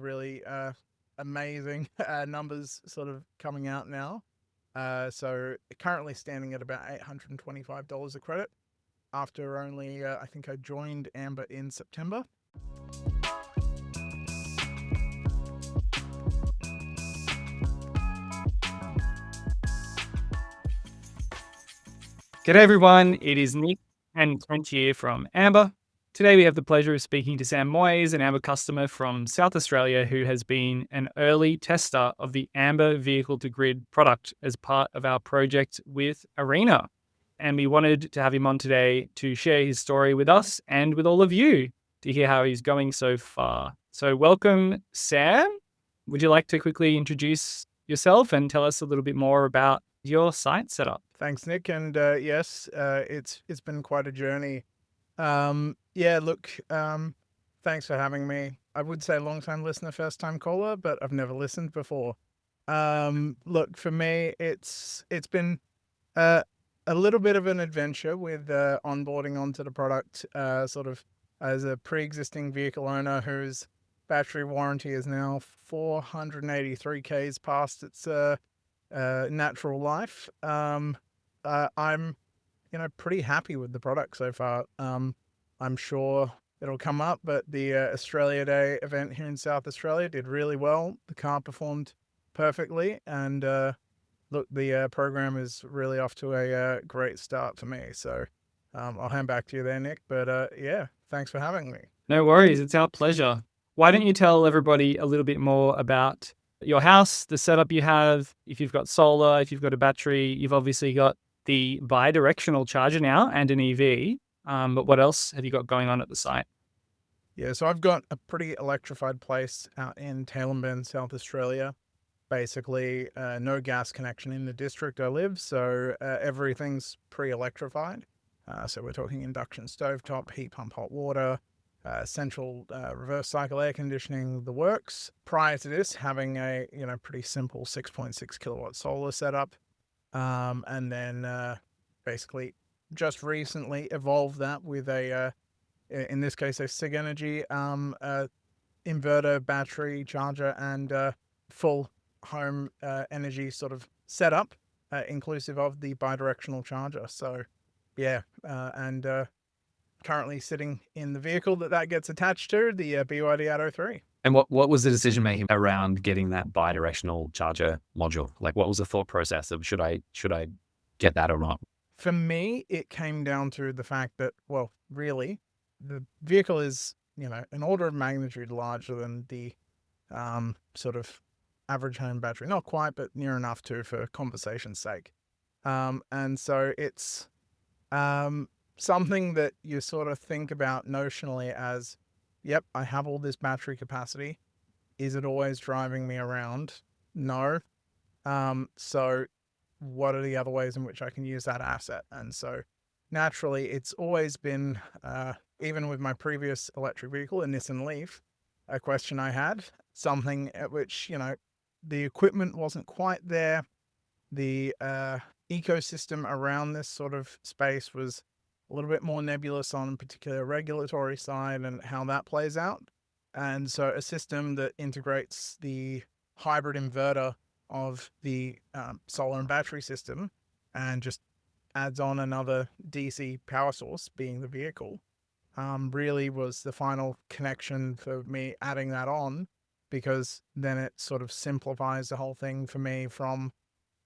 Really amazing numbers sort of coming out now. So currently standing at about $825 a credit after only, I think I joined Amber in September. G'day everyone, it is Nick and Trent here from Amber. Today we have the pleasure of speaking to Sam Moyes, an Amber customer from South Australia who has been an early tester of the Amber vehicle-to-grid product as part of our project with Arena. And we wanted to have him on today to share his story with us and with all of you to hear how he's going so far. So welcome, Sam. Would you like to quickly introduce yourself and tell us a little bit more about your site setup? Thanks, Nick. And yes, it's been quite a journey. Thanks for having me. I would say long-time listener, first-time caller, but I've never listened before. Look, for me, it's been a little bit of an adventure with onboarding onto the product, sort of as a pre-existing vehicle owner whose battery warranty is now 483 Ks past its natural life. I'm, pretty happy with the product so far. I'm sure it'll come up, but the Australia Day event here in South Australia did really well. The car performed perfectly, and look, the program is really off to a great start for me. So I'll hand back to you there, Nick. But yeah, thanks for having me. No worries, it's our pleasure. Why don't you tell everybody a little bit more about your house, the setup you have, if you've got solar, if you've got a battery, you've obviously got the bidirectional charger now and an EV, but what else have you got going on at the site? Yeah, so I've got a pretty electrified place out in Tailem, South Australia. Basically, no gas connection in the district I live, so everything's pre-electrified. So we're talking induction stovetop, heat pump hot water, central reverse cycle air conditioning, the works. Prior to this, having a pretty simple 6.6 kilowatt solar setup, and then basically just recently evolved that with a in this case a SIG Energy inverter, battery charger, and full home energy sort of setup, inclusive of the bidirectional charger. So yeah, and currently sitting in the vehicle that gets attached to, the BYD Atto 3. And what was the decision making around getting that bidirectional charger module? Like, what was the thought process of should I get that or not? For me, it came down to the fact that, well, really, the vehicle is, an order of magnitude larger than the sort of average home battery. Not quite, but near enough to, for conversation's sake. And so it's something that you sort of think about notionally as, yep, I have all this battery capacity. Is it always driving me around? No. So what are the other ways in which I can use that asset? And so naturally, it's always been, even with my previous electric vehicle, a Nissan Leaf, a question I had, something at which, the equipment wasn't quite there. The ecosystem around this sort of space was a little bit more nebulous on particular regulatory side and how that plays out. And so a system that integrates the hybrid inverter of the solar and battery system and just adds on another DC power source, being the vehicle, really was the final connection for me adding that on, because then it sort of simplifies the whole thing for me from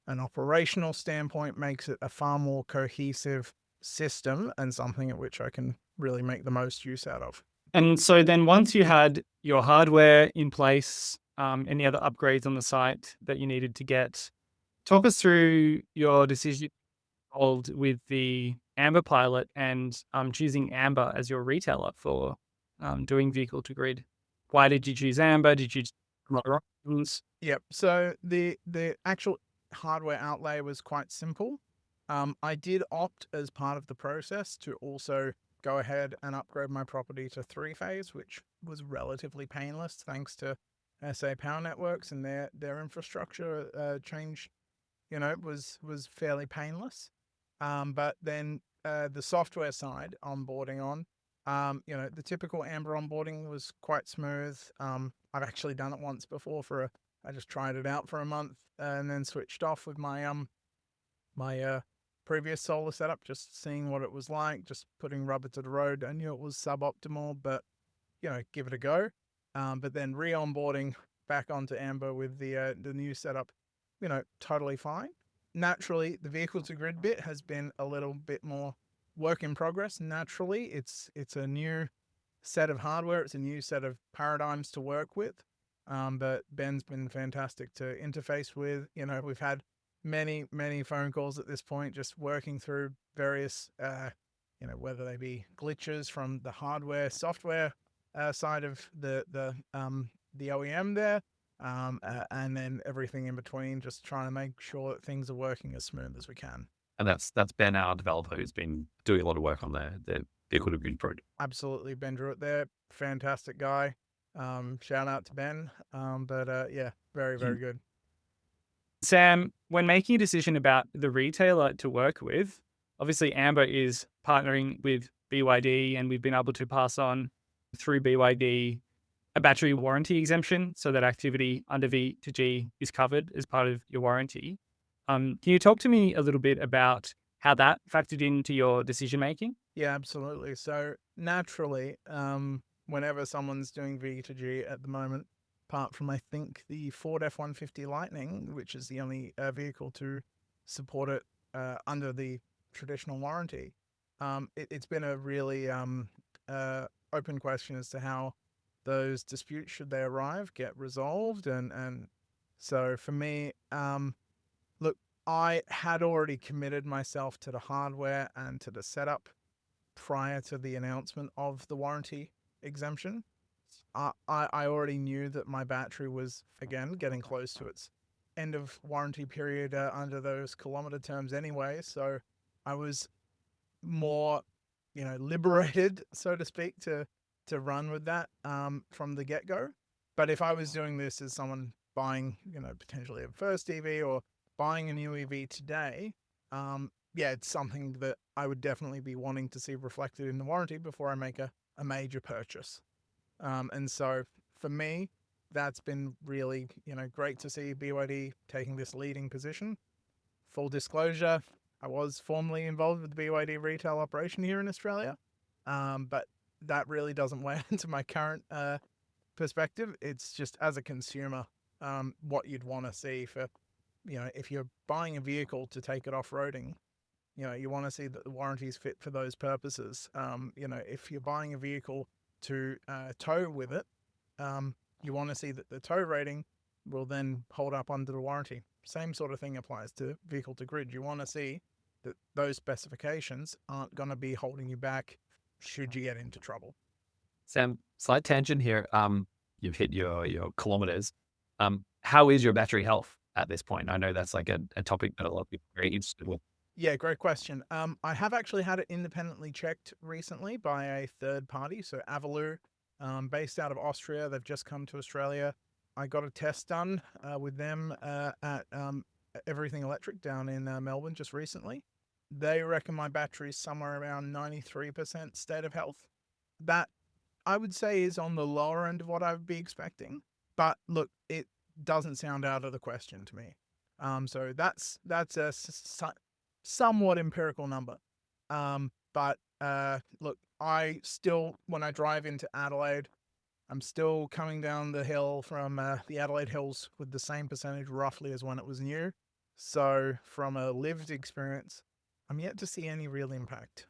an operational standpoint, makes it a far more cohesive system and something at which I can really make the most use out of. And so then once you had your hardware in place, any other upgrades on the site that you needed to get, talk us through your decision with the Amber pilot and choosing Amber as your retailer for doing vehicle to grid. Why did you choose Amber? Did you choose other options? Yep. So the actual hardware outlay was quite simple. I did opt as part of the process to also go ahead and upgrade my property to 3-phase, which was relatively painless thanks to SA Power Networks, and their infrastructure change, was fairly painless. But then the software side, onboarding on, The typical Amber onboarding was quite smooth. I've actually done it once before I just tried it out for a month and then switched off with my previous solar setup, just seeing what it was like, just putting rubber to the road. I knew it was suboptimal, but give it a go. But then re-onboarding back onto Amber with the new setup, totally fine. Naturally, the vehicle to grid bit has been a little bit more work in progress. Naturally, it's a new set of hardware. It's a new set of paradigms to work with. But Ben's been fantastic to interface with. We've had many, many phone calls at this point, just working through various, whether they be glitches from the hardware, software side of the OEM there, and then everything in between, just trying to make sure that things are working as smooth as we can. And that's Ben, our developer, who's been doing a lot of work on the vehicle to grid project. Absolutely, Ben Druitt there, fantastic guy. Shout out to Ben. Yeah, very, very good. Sam, when making a decision about the retailer to work with, obviously Amber is partnering with BYD, and we've been able to pass on through BYD a battery warranty exemption, so that activity under V2G is covered as part of your warranty. Can you talk to me a little bit about how that factored into your decision making? Yeah, absolutely. So naturally, whenever someone's doing V2G at the moment, apart from I think the Ford F-150 Lightning, which is the only vehicle to support it under the traditional warranty, it's been a really open question as to how those disputes, should they arrive, get resolved. And so for me, look, I had already committed myself to the hardware and to the setup prior to the announcement of the warranty exemption. I already knew that my battery was, again, getting close to its end of warranty period under those kilometer terms anyway. So I was more, liberated, so to speak, to run with that from the get-go. But if I was doing this as someone buying, potentially a first EV or buying a new EV today, it's something that I would definitely be wanting to see reflected in the warranty before I make a major purchase. And so for me, that's been really, great to see BYD taking this leading position. Full disclosure, I was formerly involved with the BYD retail operation here in Australia, but that really doesn't weigh into my current perspective. It's just as a consumer, what you'd want to see for, if you're buying a vehicle to take it off-roading, you want to see that the warranty is fit for those purposes. If you're buying a vehicle to tow with it, you want to see that the tow rating will then hold up under the warranty. Same sort of thing applies to vehicle to grid. You want to see that those specifications aren't going to be holding you back should you get into trouble. Sam, slight tangent here. You've hit your kilometers. How is your battery health at this point? I know that's like a topic that a lot of people are very interested with. Yeah, great question. I have actually had it independently checked recently by a third party. So Avalou, based out of Austria, they've just come to Australia. I got a test done with them at Everything Electric down in Melbourne just recently. They reckon my battery's somewhere around 93% state of health. That, I would say, is on the lower end of what I would be expecting. But look, it doesn't sound out of the question to me. So that's a somewhat empirical number. But look, I still, when I drive into Adelaide, I'm still coming down the hill from the Adelaide Hills with the same percentage roughly as when it was new. So from a lived experience, I'm yet to see any real impact.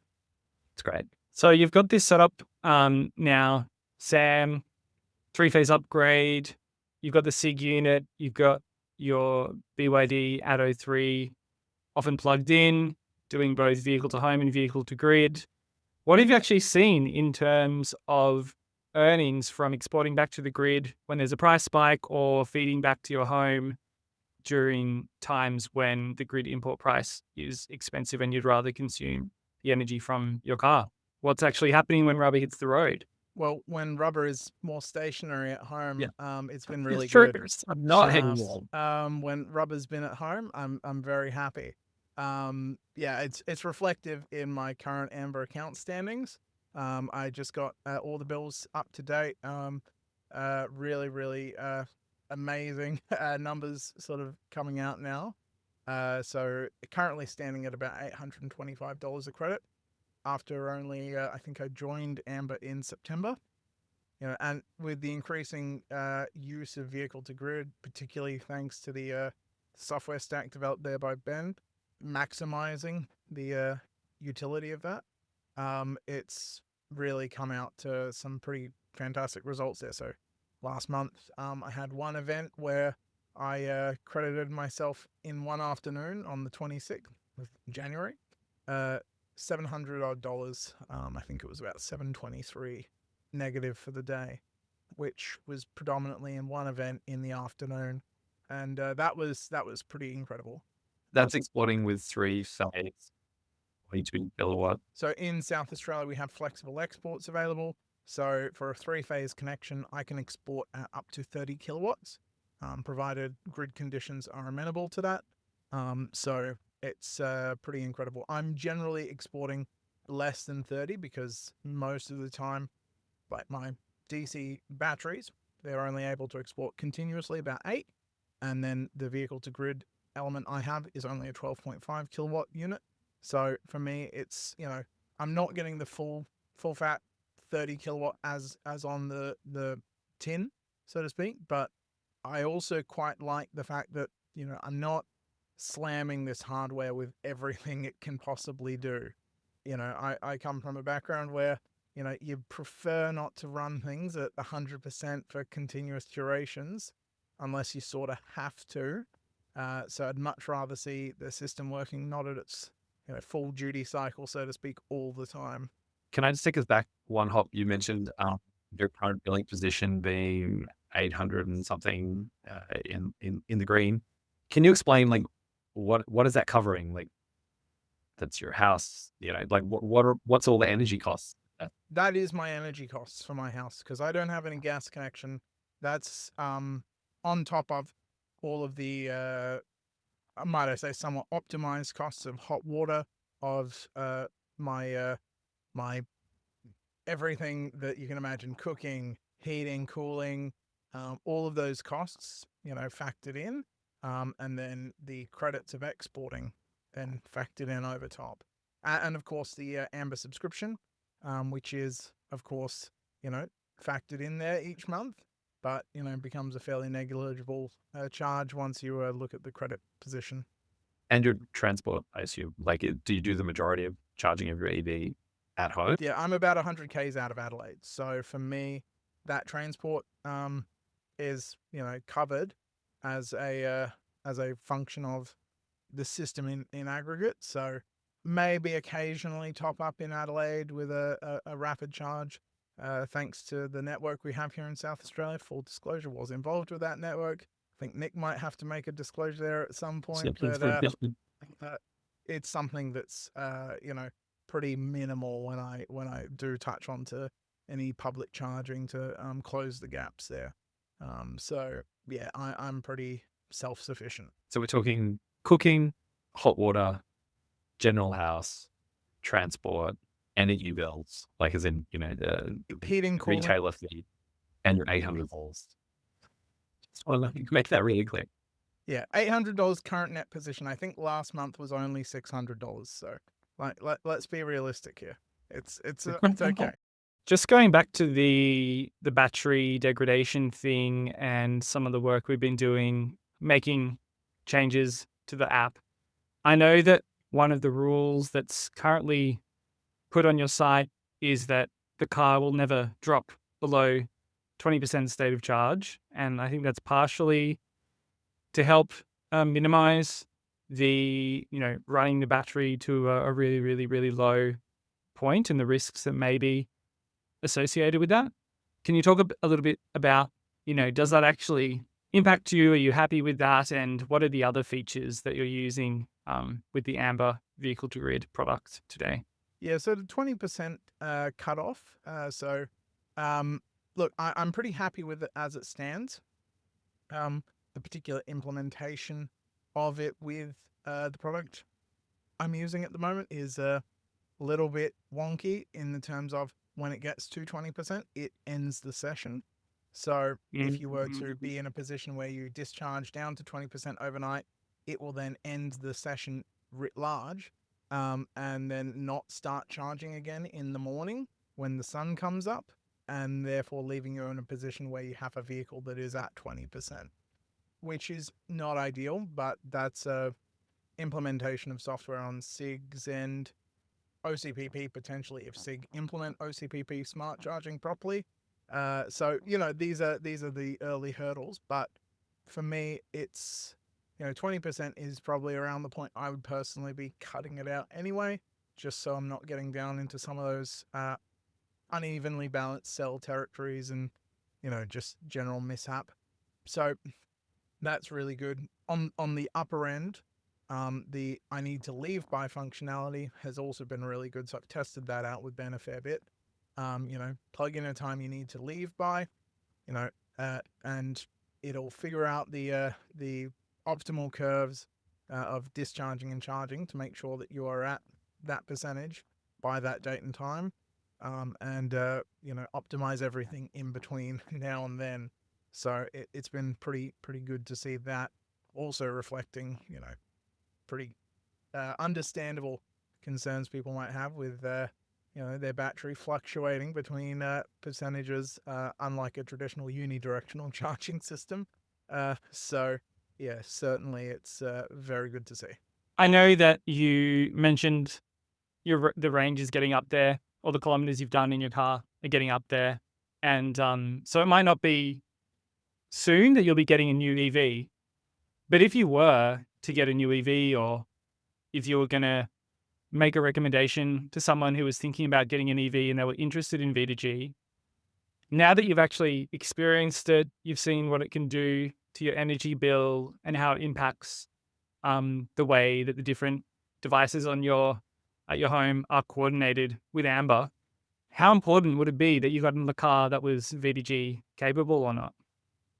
It's great. So you've got this set up now, Sam, 3-phase upgrade. You've got the SIG unit. You've got your BYD Atto 3 often plugged in, doing both vehicle to home and vehicle to grid. What have you actually seen in terms of earnings from exporting back to the grid when there's a price spike, or feeding back to your home during times when the grid import price is expensive and you'd rather consume the energy from your car? What's actually happening when rubber hits the road? Well, when rubber is more stationary at home, it's been really It's true. good. I'm not When rubber's been at home, I'm very happy. It's reflective in my current Amber account standings. I just got all the bills up to date. Really, really amazing numbers sort of coming out now. So currently standing at about $825 a credit after only, I think I joined Amber in September. And with the increasing use of vehicle to grid, particularly thanks to the software stack developed there by Ben, maximizing the utility of that, it's really come out to some pretty fantastic results there. So last month, I had one event where I credited myself in one afternoon on the 26th of January, $700 odd. I think it was about 723 negative for the day, which was predominantly in one event in the afternoon, and that was pretty incredible. That's exporting with 3-phase 22 kilowatt. So in South Australia, we have flexible exports available. So for a 3-phase connection, I can export at up to 30 kilowatts, provided grid conditions are amenable to that. So it's pretty incredible. I'm generally exporting less than 30 because most of the time, like my DC batteries, they're only able to export continuously about 8. And then the vehicle to grid element I have is only a 12.5 kilowatt unit. So for me, it's, I'm not getting the full fat 30 kilowatt as on the tin, so to speak. But I also quite like the fact that, I'm not slamming this hardware with everything it can possibly do. I come from a background where, you prefer not to run things at 100% for continuous durations unless you sort of have to. So I'd much rather see the system working not at its full duty cycle, so to speak, all the time. Can I just take us back one hop? You mentioned your current billing position being 800 and something in the green. Can you explain like what is that covering? Like that's your house, like what's all the energy costs? That is my energy costs for my house because I don't have any gas connection. That's on top of all of the might I say, somewhat optimized costs of hot water, of my everything that you can imagine, cooking, heating, cooling, all of those costs, factored in, and then the credits of exporting then factored in over top. And of course, the Amber subscription, which is, of course, factored in there each month, but, becomes a fairly negligible charge once you look at the credit position. And your transport, I assume, do you do the majority of charging of your EV at home? Yeah, I'm about 100 Ks out of Adelaide. So for me, that transport is, covered as a function of the system in aggregate. So maybe occasionally top up in Adelaide with a rapid charge. Thanks to the network we have here in South Australia. Full disclosure, was involved with that network. I think Nick might have to make a disclosure there at some point, but it's something that's pretty minimal when I do touch onto any public charging to close the gaps there. So yeah, I'm pretty self-sufficient. So we're talking cooking, hot water, general house, transport, energy bills, like as in, the Heating, cooling, retailer fee, and your $800. Just want to make that really clear. Yeah, $800 current net position. I think last month was only $600. So, let's be realistic here. It's okay. Just going back to the battery degradation thing and some of the work we've been doing, making changes to the app. I know that one of the rules that's currently put on your site is that the car will never drop below 20% state of charge. And I think that's partially to help minimize the, running the battery to a really, really, really low point and the risks that may be associated with that. Can you talk a little bit about, does that actually impact you? Are you happy with that? And what are the other features that you're using with the Amber vehicle to grid product today? Yeah, so the 20% cutoff. Look, I'm pretty happy with it as it stands. The particular implementation of it with the product I'm using at the moment is a little bit wonky in the terms of when it gets to 20%, it ends the session. So if you were to be in a position where you discharge down to 20% overnight, it will then end the session writ large, and then not start charging again in the morning when the sun comes up, and therefore leaving you in a position where you have a vehicle that is at 20%, which is not ideal, but that's a implementation of software on SIG's end. OCPP potentially, if SIG implement OCPP smart charging properly. So these are the early hurdles, but for me, it's 20% is probably around the point I would personally be cutting it out anyway, just so I'm not getting down into some of those unevenly balanced cell territories and just general mishap. So that's really good. On the upper end, the I need to leave by functionality has also been really good. So I've tested that out with Ben a fair bit. Plug in a time you need to leave by, and it'll figure out the optimal curves of discharging and charging to make sure that you are at that percentage by that date and time, and optimize everything in between now and then. So it's been pretty good to see that, also reflecting pretty understandable concerns people might have with their battery fluctuating between percentages, unlike a traditional unidirectional charging system. So yeah, certainly it's very good to see. I know that you mentioned the range is getting up there, or the kilometers you've done in your car are getting up there, and so it might not be soon that you'll be getting a new EV, but if you were to get a new EV, or if you were going to make a recommendation to someone who was thinking about getting an EV and they were interested in V2G, now that you've actually experienced it, you've seen what it can do to your energy bill and how it impacts the way that the different devices at your home are coordinated with Amber, how important would it be that you got in the car that was V2G capable or not?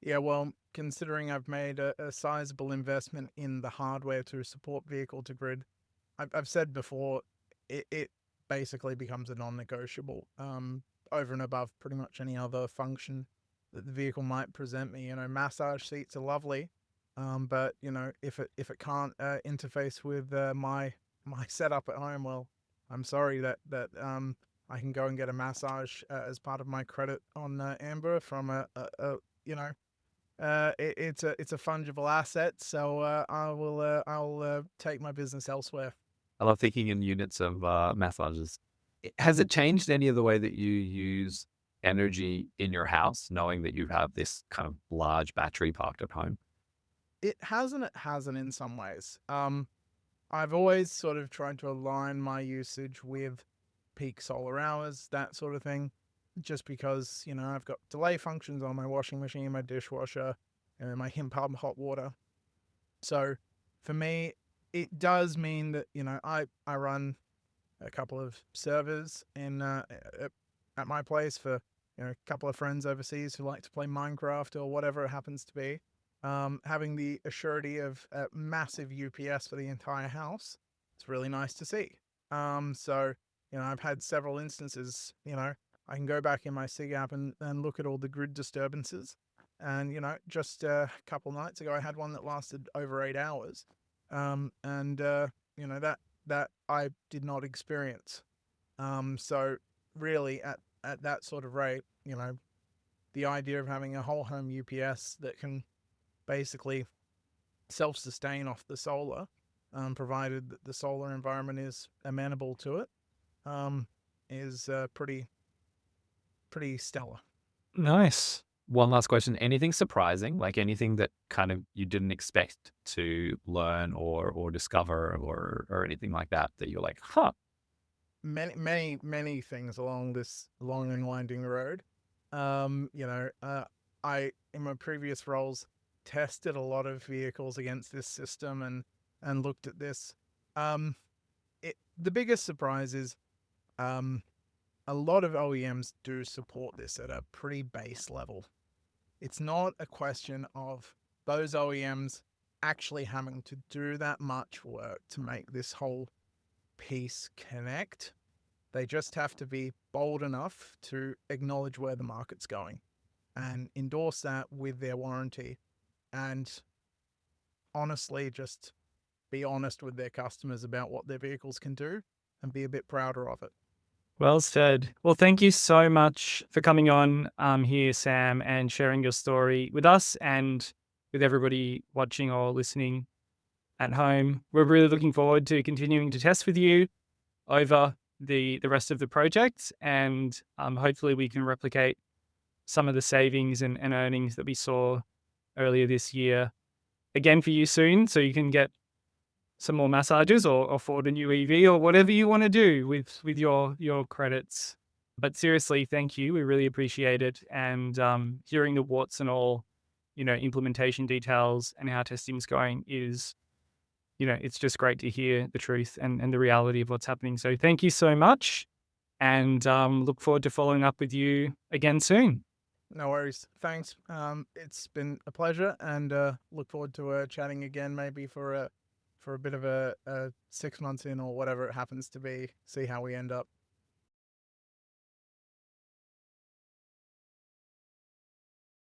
Yeah, well, considering I've made a sizable investment in the hardware to support vehicle to grid, I've said before, it basically becomes a non-negotiable, over and above pretty much any other function that the vehicle might present me. Massage seats are lovely, but if it can't interface with my setup at home, well, I'm sorry that I can go and get a massage as part of my credit on Amber from it's a fungible asset, so I'll take my business elsewhere. I love thinking in units of massages. Has it changed any of the way that you use energy in your house, knowing that you have this kind of large battery parked at home? It hasn't in some ways. I've always sort of tried to align my usage with peak solar hours, that sort of thing, just because, I've got delay functions on my washing machine, my dishwasher, and my him pump hot water. So for me, it does mean that, I run a couple of servers at my place for, a couple of friends overseas who like to play Minecraft or whatever it happens to be. Having the assurity of a massive UPS for the entire house, it's really nice to see. So, I've had several instances, I can go back in my SIG app and look at all the grid disturbances. And, just a couple nights ago, I had one that lasted over 8 hours. That I did not experience. So really at that sort of rate, the idea of having a whole home UPS that can basically self-sustain off the solar, provided that the solar environment is amenable to it, is pretty stellar. Nice. One last question. Anything surprising, like anything that kind of you didn't expect to learn or discover or anything like that you're like, huh? Many things along this long and winding road. I, in my previous roles, tested a lot of vehicles against this system and looked at this. The biggest surprise is, a lot of OEMs do support this at a pretty base level. It's not a question of those OEMs actually having to do that much work to make this whole piece connect. They just have to be bold enough to acknowledge where the market's going and endorse that with their warranty. And honestly, just be honest with their customers about what their vehicles can do and be a bit prouder of it. Well said. Well, thank you so much for coming on here, Sam, and sharing your story with us and with everybody watching or listening at home. We're really looking forward to continuing to test with you over the rest of the project, and hopefully we can replicate some of the savings and earnings that we saw earlier this year again for you soon, so you can get some more massages or afford a new EV or whatever you want to do with your credits. But seriously, thank you. We really appreciate it. And hearing the warts and all, implementation details and how testing's going is, it's just great to hear the truth and the reality of what's happening. So thank you so much, and look forward to following up with you again soon. No worries. Thanks. It's been a pleasure, and look forward to chatting again, maybe for a bit of a 6 months in or whatever it happens to be, see how we end up.